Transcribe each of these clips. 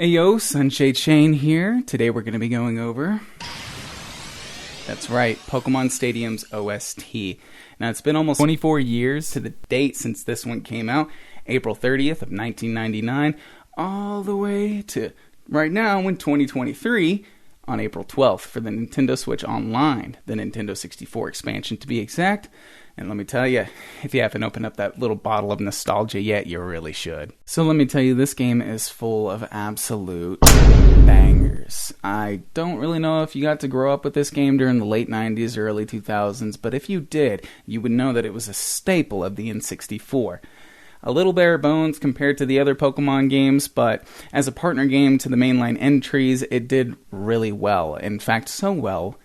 Hey yo, Sunshade Shane here. Today we're going to be going over, that's right, Pokémon Stadium's OST. Now it's been almost 24 years to the date since this one came out, April 30th of 1999, all the way to right now in 2023 on April 12th for the Nintendo Switch Online, the Nintendo 64 expansion to be exact. And let me tell you, if you haven't opened up that little bottle of nostalgia yet, you really should. So let me tell you, this game is full of absolute bangers. I don't really know if you got to grow up with this game during the late 90s or early 2000s, but if you did, you would know that it was a staple of the N64. A little bare bones compared to the other Pokemon games, but as a partner game to the mainline entries, it did really well. In fact, so well,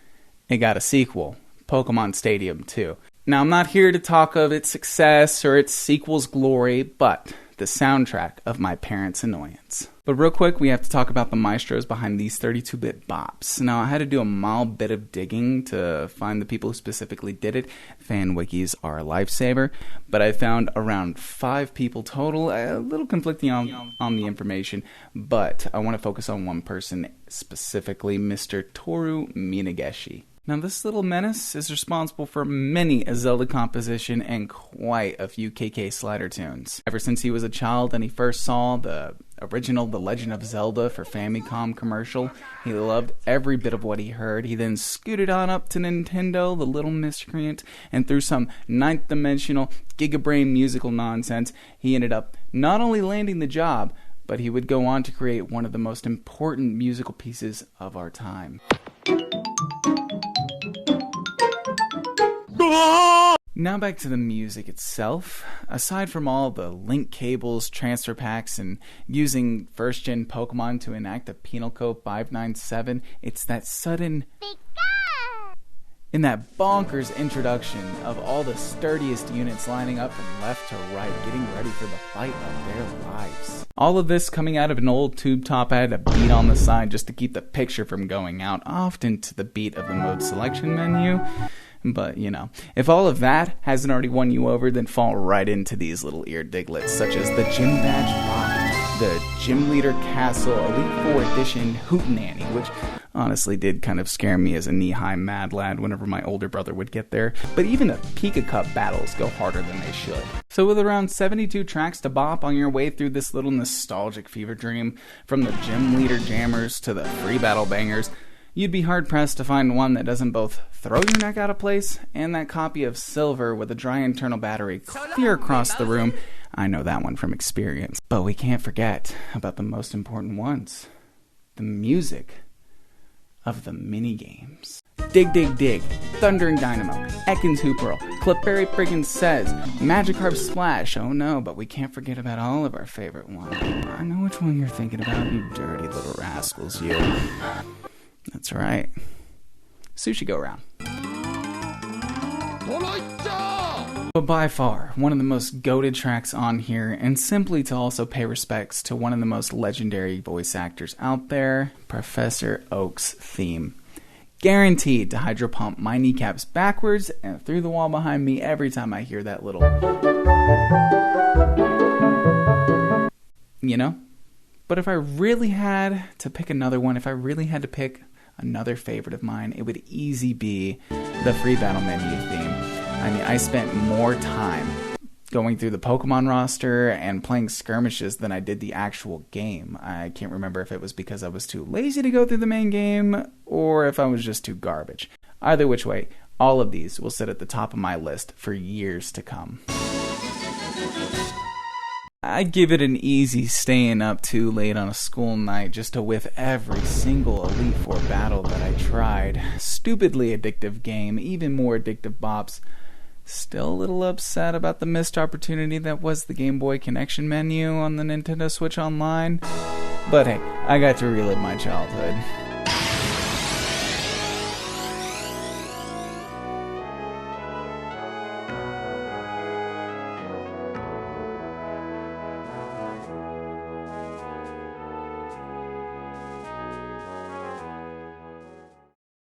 it got a sequel, Pokémon Stadium 2. Now, I'm not here to talk of its success or its sequel's glory, but the soundtrack of my parents' annoyance. But real quick, we have to talk about the maestros behind these 32-bit bops. Now, I had to do a mild bit of digging to find the people who specifically did it. Fan wikis are a lifesaver, but I found around 5 people total, a little conflicting on the information, but I want to focus on one person, specifically Mr. Toru Minageshi. Now, this little menace is responsible for many a Zelda composition and quite a few KK Slider tunes. Ever since he was a child and he first saw the original The Legend of Zelda for Famicom commercial, he loved every bit of what he heard. He then scooted on up to Nintendo, the little miscreant, and through some ninth-dimensional gigabrain musical nonsense, he ended up not only landing the job, but he would go on to create one of the most important musical pieces of our time. Now back to the music itself. Aside from all the link cables, transfer packs, and using first-gen Pokemon to enact a Penal Code 597, it's that sudden... in that bonkers introduction of all the sturdiest units lining up from left to right, getting ready for the fight of their lives. All of this coming out of an old tube top I had to beat on the side just to keep the picture from going out, often to the beat of the mode selection menu. But, you know, if all of that hasn't already won you over, then fall right into these little ear diglets, such as the Gym Badge Bot, the Gym Leader Castle Elite 4 Edition Hootenanny, which honestly did kind of scare me as a knee-high mad lad whenever my older brother would get there. But even the Pika Cup battles go harder than they should. So with around 72 tracks to bop on your way through this little nostalgic fever dream, from the Gym Leader Jammers to the free battle bangers, you'd be hard-pressed to find one that doesn't both throw your neck out of place and that copy of Silver with a dry internal battery clear across the room. I know that one from experience. But we can't forget about the most important ones. The music of the minigames. Dig Dig Dig, Thundering Dynamo, Ekans Hooperl, Clefairy Friggin' Says, Magikarp Splash, oh no, but we can't forget about all of our favorite ones. I know which one you're thinking about, you dirty little rascals, you. That's right. Sushi Go Round. But by far, one of the most goated tracks on here, and simply to also pay respects to one of the most legendary voice actors out there, Professor Oak's theme. Guaranteed to hydro pump my kneecaps backwards and through the wall behind me every time I hear that little... you know? But if I really had to pick another one, if I really had to pick another favorite of mine, it would easily be the free battle menu theme. I mean, I spent more time going through the Pokemon roster and playing skirmishes than I did the actual game. I can't remember if it was because I was too lazy to go through the main game or if I was just too garbage. Either which way, all of these will sit at the top of my list for years to come. I'd give it an easy staying up too late on a school night just to whiff every single Elite Four battle that I tried. Stupidly addictive game, even more addictive bops. Still a little upset about the missed opportunity that was the Game Boy Connection menu on the Nintendo Switch Online. But hey, I got to relive my childhood.